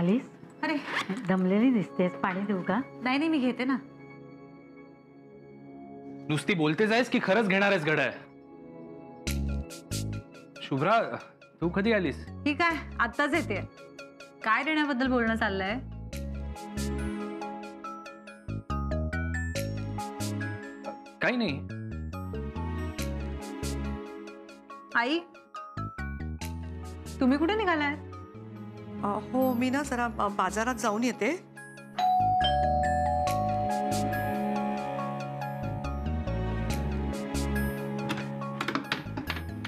आलीस? अरे दमलेली दिसतेस, पाणी देऊ का? नाही नाही, मी घेते ना. नुसती बोलते जायस की खरंच घेणार आहेस घड्याळ? शुभ्रा, तू कधी आलीस? ठीक आहे, आत्ताच येते. काय देण्याबद्दल बोलणं चाललंय? काही नाही. आई, तुम्ही कुठे निघालाय? हो, मी ना जरा बाजारात जाऊन येते.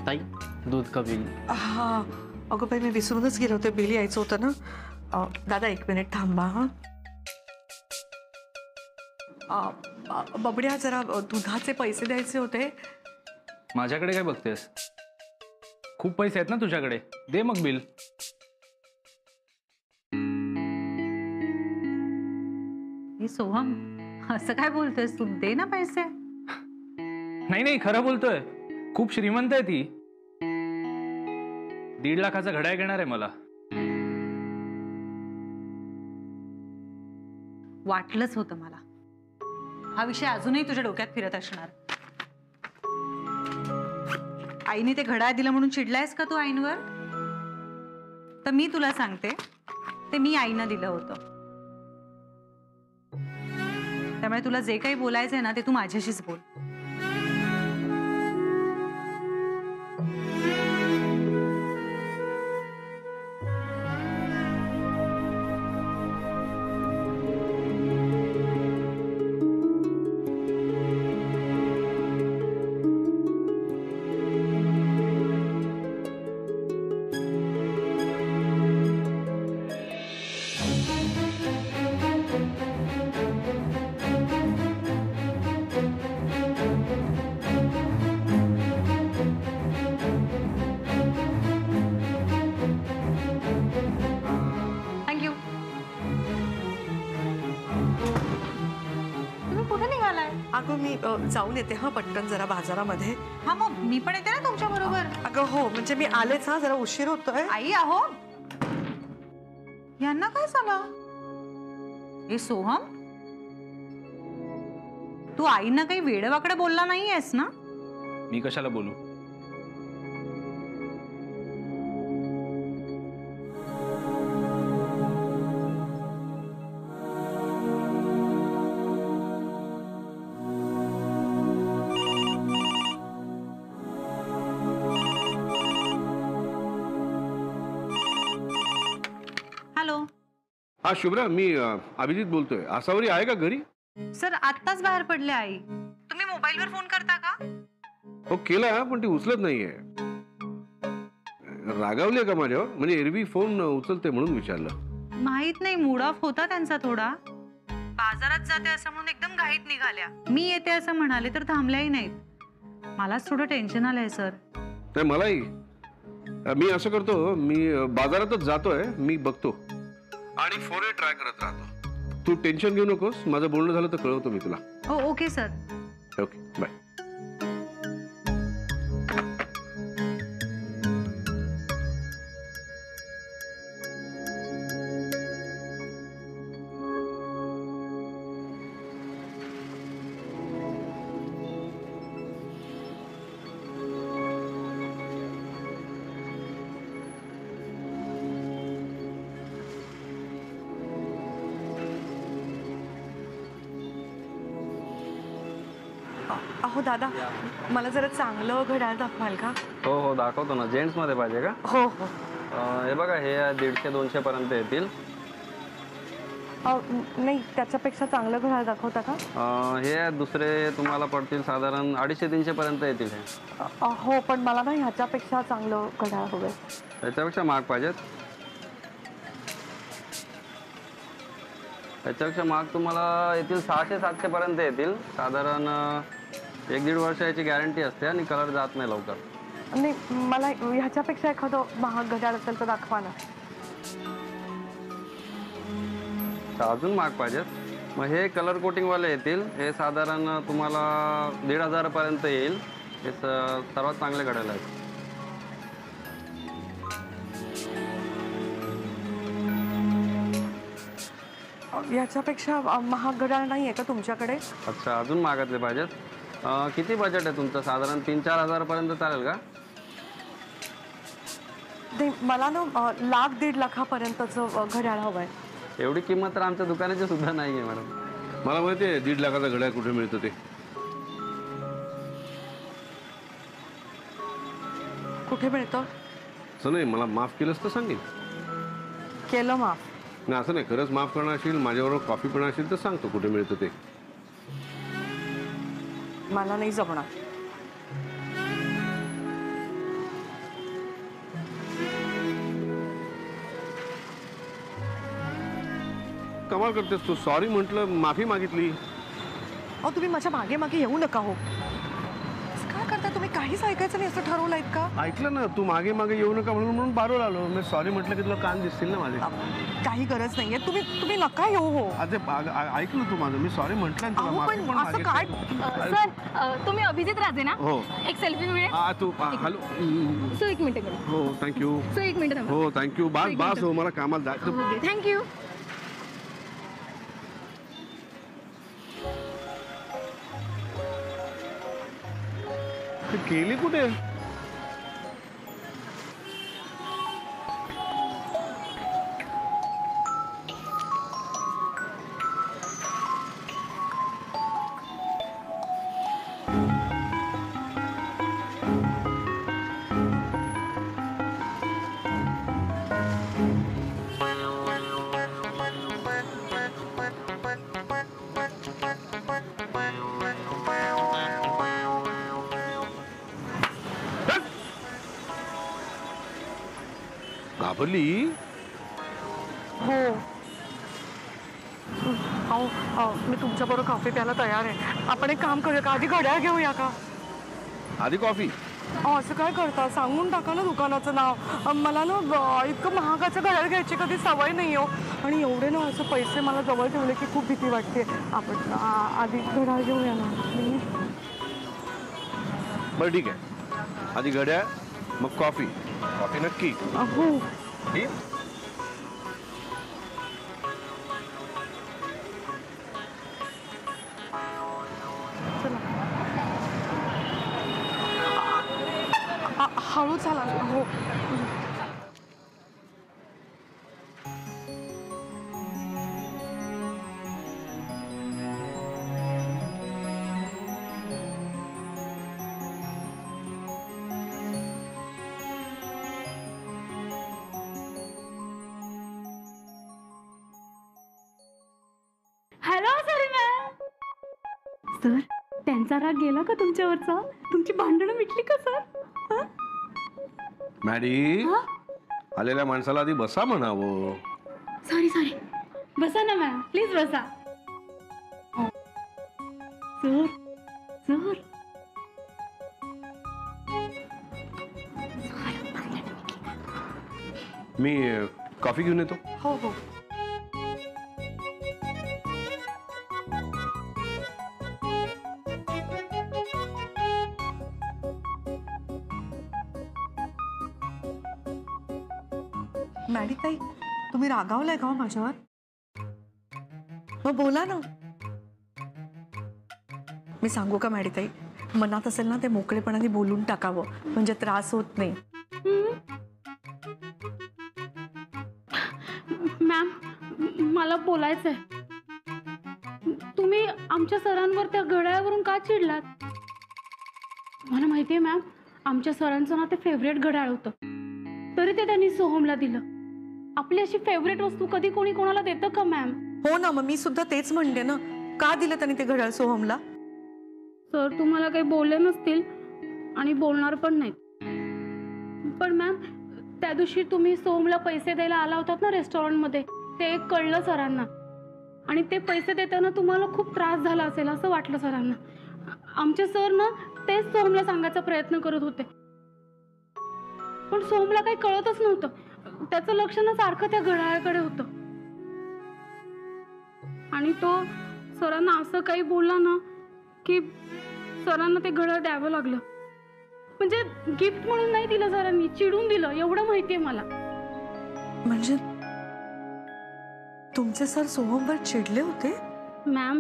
ताई, दूध का बिल? हा, अगं बाई, मी विसरूनच गेले होते, बिल यायचं होतं ना. दादा 1 मिनिट थांबा. बबड्या, जरा दुधाचे पैसे द्यायचे होते. माझ्याकडे काय बघतेस? खूप पैसे आहेत ना तुझ्याकडे, दे मग बिल. हे सोहम, असं काय बोलतोयस तू? दे ना पैसे. नाही नाही, खरं बोलतोय. खूप श्रीमंत आहे ती. 1.5 लाखाचा घड्याळ घेणार आहे मला. वाटलंच होतं मला. हा विषय अजूनही तुझ्या डोक्यात फिरत असणार. आईने ते घड्याळ दिलं म्हणून चिडलायस का तू आईंवर? तर मी तुला सांगते, ते मी आईनं दिलं होतं. त्यामुळे तुला जे काही बोलायचंय ना, ते तू माझ्याशीच बोल. अगं, मी जाऊन येते हा पटकन जरा बाजारामध्ये. हा, मग मी पण येते ना तुमच्या बरोबर. अगं हो, म्हणजे मी आलेच हा, जरा उशीर होतोय. आई, आहो, यांना काय झालं? हे सोहम, तू आईंना काही वेडवाकडे बोलला नाहीयेस ना? मी कशाला बोलू? हा शुभ्रा, मी अभिजित बोलतोय. आसावरी आहे का घरी? सर, आत्ताच बाहेर पडले आई. तुम्ही मोबाईलवर फोन करता का? हो केला, पण ती उचलत नाहीये. रागावली का माझ्यावर? म्हणजे एरवी फोन उचलते म्हणून विचारलं. माहित नाही, मूड ऑफ होता त्यांचा थोडा. बाजारात जाते असं म्हणून एकदम घाईत निघाल्या. मी येते असं म्हणाले तर थांबल्याही नाहीत. मलाच थोडं टेन्शन आलंय सर. नाही, मलाही. मी असं करतो, मी बाजारातच जातोय, मी बघतो आणि फोनही ट्राय करत राहतो. तू टेन्शन घेऊ नकोस, माझं बोलणं झालं तर कळवतो मी तुला. हो, ओके सर. Okay, bye. अहो दादा, मला जरा चांगलं घड्याळ दाखवाल का? हो हो, दाखवतो ना. जेंट्स मध्ये पाहिजे का? हो हो. हे बघा, हे 150-200 पर्यंत येतील. नाही, त्याच्यापेक्षा चांगलं घड्याळ दाखवता का? हे दुसरे तुम्हाला पडतील साधारण 250-300 पर्यंत येतील. हे हो, पण मला ना ह्याच्यापेक्षा चांगलं घड्याळ हवंय. त्याच्यापेक्षा महाग पाहिजेत? त्याच्यापेक्षा महाग तुम्हाला येतील 600-700 पर्यंत येतील. साधारण 1-1.5 वर्ष याची गॅरंटी असते आणि कलर जात नाही लवकर. नाही, मला ह्याच्यापेक्षा एखादं महाग घड्याळ असेल तर दाखवा ना. अजून महाग पाहिजेत? मग हे कलर कोटिंगवाले येतील. हे साधारण तुम्हाला 1,500 पर्यंत येईल. हे सर्वात चांगले घड्याळ आहेत. याच्यापेक्षा महाग घड्याळ नाही आहे का तुमच्याकडे? अच्छा, अजून महागातले पाहिजेत. किती बजेट आहे तुमचं? साधारण 3-4 हजारापर्यंत चालेल का? नाही, मला ना 1,00,000-1.5 लाखापर्यंतचं घड्याळ हवं आहे. एवढी किंमत तर आमच्या दुकानाची सुद्धा नाही आहे मॅडम. मला माहिती आहे 1.5 लाखाचा घड्याळ कुठे मिळतं ते. कुठे मिळतं? असं नाही, मला माफ केलंस तर सांगेन. केलं माफ. नाही असं नाही, खरंच माफ करणार असेल, माझ्याबरोबर कॉफी पिणार असेल तर सांगतो कुठे मिळतं ते. मला नाही जमणार. कमाल करतेस तू. सॉरी म्हटलं, माफी मागितली. अहो तुम्ही माझ्या मागे मागे येऊ नका हो. असं काय करता तुम्ही? काहीच ऐकायचं नाही असं ठरवलंय का? ऐकलं ना, तू मागे मागे येऊ नका म्हणून बारोल आलो. मी सॉरी म्हटलं की तुला कान दिसतील ना माझे. काही गरज नाहीये. तुम्ही नका येऊ हो. अरे ऐकलं तू माझं. मी सॉरी म्हटलं तुला, अहो, माफी पण पण असं काय? मागितली. सर तुम्ही अभिजित राजे ना? हो. एक सेल्फी मिळेल? तू हॅलो. सो एक मिनिट करा. हो थँक्यू. सो एक मिनिट थांबा. हो थँक्यू. बास हो, मला कामाला जायचं. थँक्यू. केली कुठे? घाबरली? हो. अहो मी तुमच्याबरोबर कॉफी प्यायला तयार आहे. आपण एक काम करूया का? आधी घड्याळ घेऊया का? आधी कॉफी? असं काय करता? सांगून टाका ना दुकानाचं नाव. मला ना इतकं महागाचं घड्याळ घ्यायची कधी सवय नाही हो. आणि एवढे ना असं पैसे मला जवळ ठेवले की खूप भीती वाटते. आपण आधी घड्याळ घेऊया ना प्लीज. बरं ठीक आहे, आधी घड्याळ मग कॉफी. कॉफी नक्की. हो. ठीक. चला. हळू चला. हो. Hello sir ma'am. सर त्यांचा राग गेला का तुमच्यावरचा? तुमची भांडणं मिटली का सर? मॅडी, आलेल्या माणसाला आधी बसा म्हणावं. सॉरी बसा ना मॅम, प्लीज बसा. सर सर मी कॉफी घेऊन येतो. हो हो. मॅडी ताई, तुम्ही रागावलाय का हो माझ्यावर? मग बोला ना. मी सांगू का मॅडी ताई? मनात असेल ना ते मोकळेपणाने बोलून टाकावं, म्हणजे त्रास होत नाही. मॅम मला बोलायचंय. तुम्ही आमच्या सरांवर त्या घड्याळावरून का चिडलात? मला माहितीये मॅम, आमच्या सरांचं ना ते फेवरेट घड्याळ होतं, तरी ते त्यांनी सोहमला दिलं. आपली अशी फेवरेट वस्तू कधी कोणी कोणाला देतं का मॅम? हो ना, मग मी सुद्धा तेच म्हणते ना. का दिलं त्यांनी ते घड्याळ सोहमला? सर तुम्हाला काही बोलले नसतील आणि बोलणार पण नाहीत. पण मॅम त्या दिवशी तुम्ही सोहमला पैसे द्यायला आला होतात ना रेस्टॉरंटमध्ये, ते एक कळलं सरांना. आणि ते पैसे देताना तुम्हाला खूप त्रास झाला असेल असं वाटलं सरांना. आमचे सर ना तेच सोहमला सांगायचा प्रयत्न करत होते, पण सोहमला काही कळतच नव्हतं. त्याचं लक्ष ना सारखं त्या घड्याळाकडे होतं. आणि तो सरांना असं काही बोलला ना की सरांना ते घड्याळ द्यावं लागलं. म्हणजे गिफ्ट म्हणून नाही दिलं सरांनी, चिडून दिलं, एवढं माहितीये मला. म्हणजे तुमचे सर सोहमवर चिडले होते? मॅम,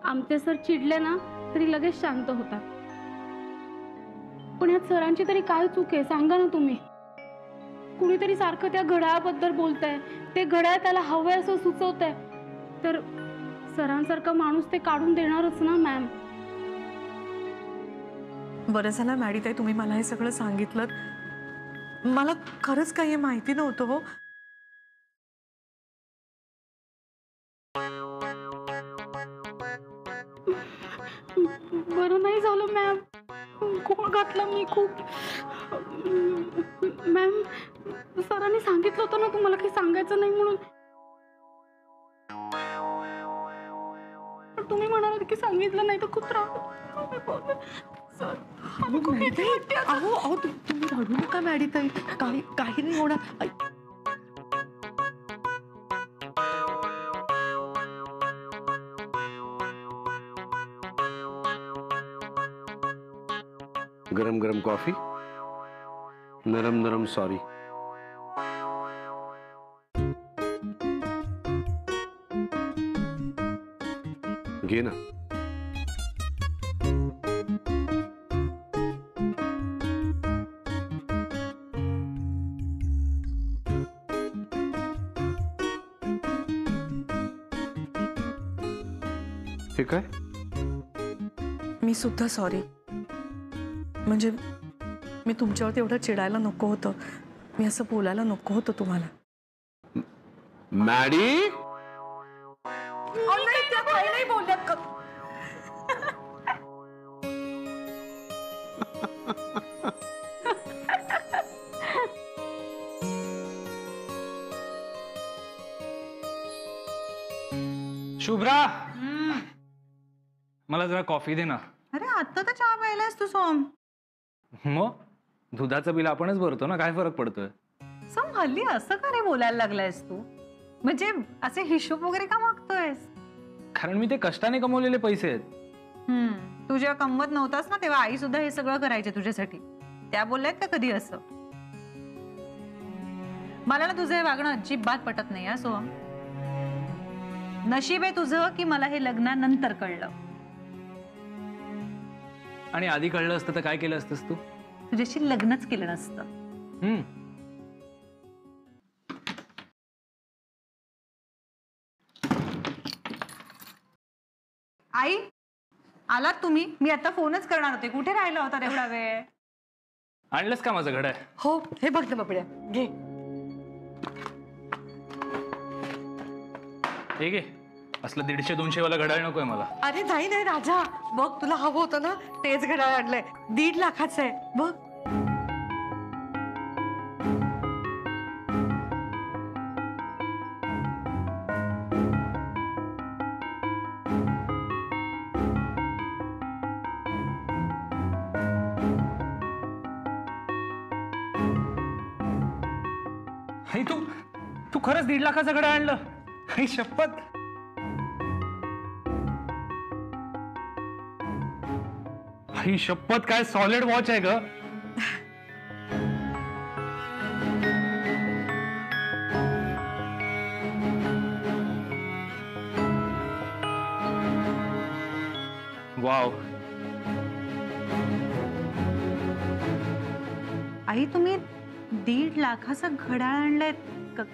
आमचे सर चिडले ना तरी लगेच शांत होतात. पण यात सरांची तरी काय चूक आहे सांगा ना तुम्ही. कुणीतरी सारखं त्या घड्याळाबद्दल बोलतंय, ते घड्याळ त्याला हवंय असं सुचवतंय, तर सरांसारखा माणूस ते काढून देणारच ना मॅम. बरं झालं मॅडीताई तुम्ही मला हे सगळं सांगितलं. मला खरंच काही माहिती नव्हतं हो. बरं नाही झालं मॅम, गोळ घातला मी खूप. मॅम, सरांनी सांगितलं होतं ना तुम्हाला काही सांगायचं नाही म्हणून. पण तुम्ही म्हणालात की सांगितलं नाही तर खूप त्रास. सर, मला खूप भीती वाटते आता. अहो अहो तुम्ही रडू नका मॅडीताई, काही नाही होणार. गरम गरम कॉफी, नरम नरम सॉरी. घे ना. हे काय? मी सुद्धा सॉरी. म्हणजे मी तुमच्यावरती एवढं चिडायला नको होतं, मी असं बोलायला नको होतं तुम्हाला. मॅडी, नाही बोलल्यात का? शुभ्रा, मला जरा कॉफी दे ना. अरे आता तर चहा प्यायलास तू सोम. मग दुधाचं बिल आपणच भरतो ना, काय फरक पडतोय? सोम, हल्ली असं का रे बोलायला लागलायस तू? म्हणजे असे हिशोब वगैरे का मागतोयस? कारण मी ते कष्टाने कमवलेले पैसे आहेत. तू जेव्हा कमवत नव्हतास ना तेव्हा आई सुद्धा हे सगळं करायचे तुझ्यासाठी. त्या बोलल्यात का कधी असं? मला ना तुझं हे वागणं अजिबात पटत नाही हा सोहम. नशीब आहे तुझं की मला हे लग्नानंतर कळलं. आणि आधी कळलं असतं तर काय केलं असतंस तू? तुझ्याशी लग्नच केलं नसतं. आई, आलात तुम्ही? मी आता फोनच करणार होते. कुठे राहिला होता एवढा वेळ? आणलंस का माझं घड्याळ? हो, हे बघ ना बापड्या, घे. हे घे. असलं 150-200 वाला घड्याळ नकोय मला. अरे नाही नाही राजा, बघ तुला हवं होतं ना तेच घड्याळ आणलंय. 1.5 लाखाचं आहे बघ. आई, तू खरंच 1.5 लाखाचं घड्याळ आणलं? आई शपथ. आई शपथ, काय सॉलिड वॉच आहे ग. वाव. आई, तुम्ही 1.5 लाखाचं घड्याळ आणलंय.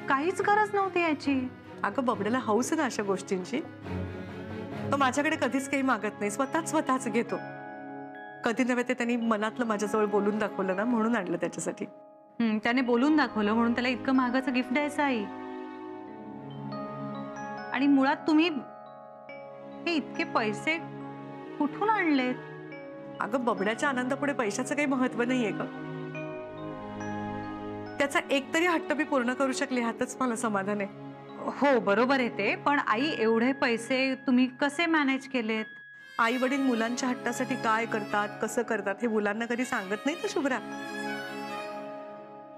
काहीच गरज नव्हती याची. अगं बबड्याला हौस आहे ना अशा गोष्टींची. तो माझ्याकडे कधीच काही मागत नाही, स्वतःच घेतो. कधी नव्हे ते त्यांनी मनातलं माझ्याजवळ बोलून दाखवलं ना, म्हणून आणलं त्याच्यासाठी. त्याने बोलून दाखवलं म्हणून त्याला इतकं महागाचं गिफ्ट द्यायचं आई. आणि मुळात तुम्ही हे इतके पैसे कुठून आणलेत? अगं बबड्याच्या आनंदापुढे पैशाचं काही महत्व नाहीये का? त्याचा एक तरी हट्ट मी पूर्ण करू शकले, ह्यातच मला समाधान आहे. हो बरोबर आहे ते, पण आई एवढे पैसे तुम्ही कसे मॅनेज केलेत? आई वडील मुलांच्या हट्टासाठी काय करतात, कसं करतात हे मुलांना कधी सांगत नाही तर शुभ्रा,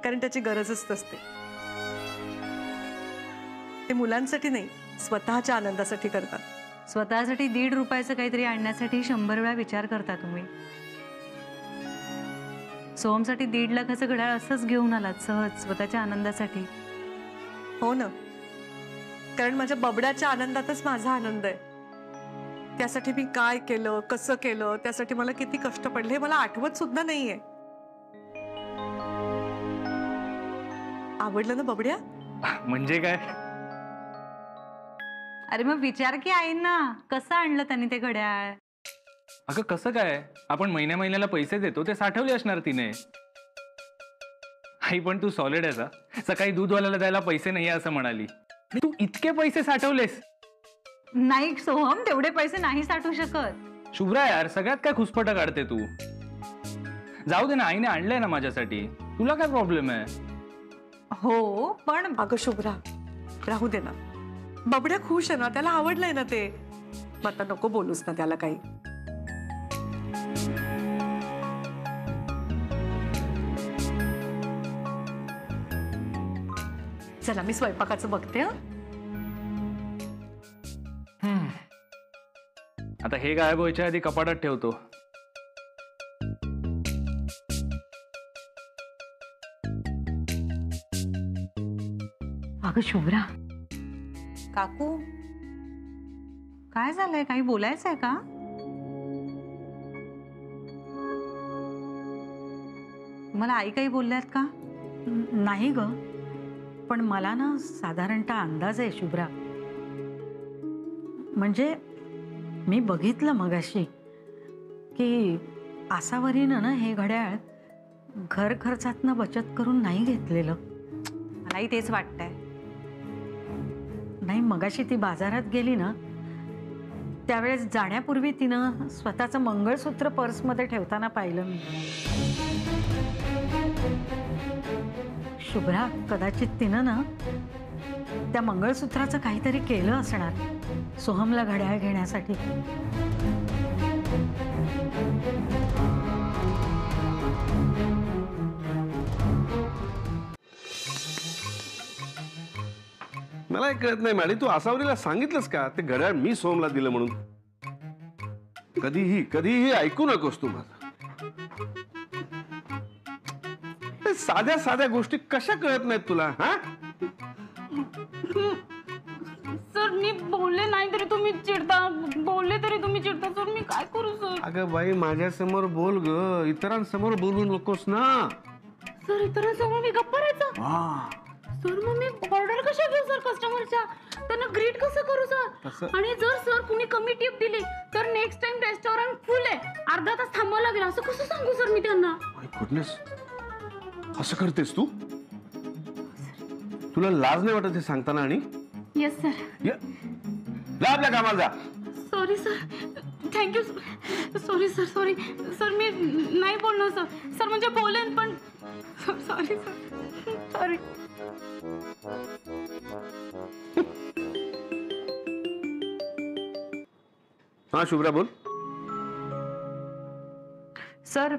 कारण त्याची गरजच असते. ते मुलांसाठी नाही, स्वतःच्या आनंदासाठी करतात. स्वतःसाठी 1.5 रुपयाचं काहीतरी आणण्यासाठी 100 वेळा विचार करता तुम्ही. सोहमसाठी 1.5 लाखाचं घड्याळ असंच घेऊन आलात सहज, स्वतःच्या आनंदासाठी. हो ना, कारण माझ्या बबड्याच्या आनंदातच माझा आनंद आहे. त्यासाठी मी काय केलं, कसं केलं, त्यासाठी मला किती कष्ट पडले हे मला आठवत सुद्धा नाहीये. आवडलं ना बबड्या? म्हणजे काय? अरे मग विचार की आईंना, कसं आणलं त्यांनी ते घड्याळ? अगं कसं काय, आपण महिन्या महिन्याला पैसे देतो ते साठवले असणार तिने. आई पण तू सॉलिड आहेस हा. सकाळी दूधवाल्याला द्यायला पैसे नाही असं म्हणाली, तू इतके पैसे साठवलेस. नाही सोहम, तेवढे पैसे नाही साठवू शकत. शुभ्रा यार, सगळ्यात काय खुसपटा काढते तू. जाऊ दे ना, आईने आणलंय ना माझ्यासाठी, तुला काय प्रॉब्लेम आहे? हो पण अगं शुभ्रा, राहू दे ना. बबड्या खुश आहे ना, त्याला आवडलंय ना ते. मग आता नको बोलूस ना त्याला काही. चला मी स्वयंपाकाचं बघते. हं. आता हे गायब व्हायच्या आधी कपाटात ठेवतो. अगं शुभ्रा, काकू काय झालंय, काही बोलायचंय का? मला आई काही बोलल्यात का? नाही ग, पण मला ना साधारणतः अंदाज आहे शुभ्रा. म्हणजे मी बघितलं मगाशी की आसावरीनं ना हे घड्याळ घर खर्चातनं बचत करून नाही घेतलेलं. मलाही तेच वाटतंय. नाही, मगाशी ती बाजारात गेली ना, त्यावेळेस जाण्यापूर्वी तिनं स्वतःचं मंगळसूत्र पर्समध्ये ठेवताना पाहिलं मी. शुभ्रा, कदाचित तिनं ना त्या मंगळसूत्राचं काहीतरी केलं असणार सोहमला घड्याळ घेण्यासाठी. मला एक कळत नाही मॅडी, तू आसावरीला सांगितलंस का ते घड्याळ मी सोहमला दिलं म्हणून? कधीही कधीही ऐकू नकोस तू माझं. साध्या साध्या गोष्टी कशा कळत नाहीत तुला? हा, सर मी बोलले नाही तरी तुम्ही चिडता, बोलले तरी तुम्ही चिडता. सर मी काय करू सर? अगं बाई, माझ्यासमोर बोल ग, इतरांसमोर बोलू नकोस ना. सर इतरांसमोर मी गप्प राहायचं? सर मग मी ऑर्डर कशा घेऊ सर कस्टमरच्या? त्यांना ग्रीट कसं करू सर? आणि जर सर कुणी कमी टिप दिली तर नेक्स्ट टाइम रेस्टॉरंट फुल आहे, अर्धा तास थांबावं लागेल, असं कसं सांगू सर मी त्यांना? माय गुडनेस, असं करतेस तू? तुला लाज नाही वाटत हे सांगताना? आणि येस सर. जा आपल्या कामाला जा. Sorry sir, thank you. Sorry sir, sorry sir, मी नाही बोलणार सर. सर म्हणजे बोलेन पण सॉरी सर, सॉरी. हा शुभ्रा बोल. Sir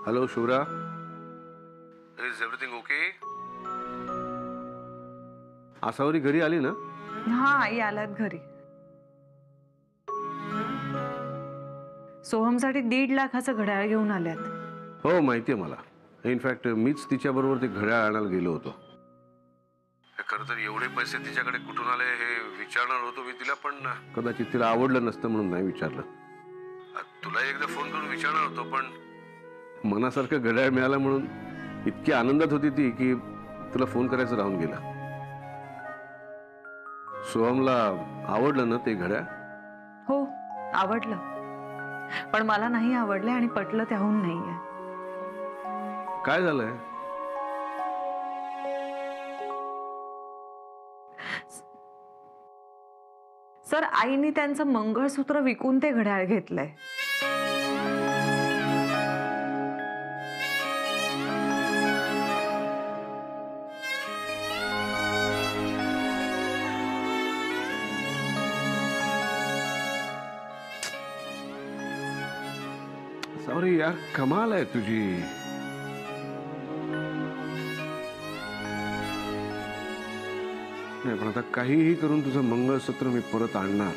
hello Shubhra, is everything okay? Asavari घरी आली ना? हा, आई आल्यात घरी. सोहमसाठी 1.5 लाखाचं घड्याळ घेऊन आल्यात. हो माहितीये मला. इनफॅक्ट मीच तिच्या बरोबर ते घड्याळ आणायला गेलो होतो. खरं तर एवढे पैसे तिच्याकडे कुठून आले हे विचारणार होतो मी तिला, पण कदाचित तिला आवडलं नसतं म्हणून नाही विचारलं. तुला एकदा फोन करून विचारणार होतो, पण मनासारखं घड्याळ मिळालं म्हणून इतकी आनंदात होती ती की तुला फोन करायचं राहून गेलं. सोहमला आवडलं ना ते घड्याळ? हो आवडलं, पण मला नाही आवडले आणि पटलं त्याहून नाहीये. काय झालंय? सर आईने त्यांचं मंगळसूत्र विकून ते घड्याळ घेतलंय. सॉरी यार, कमाल आहे तुझी. नाही पण आता काहीही करून तुझं मंगळसूत्र मी परत आणणार.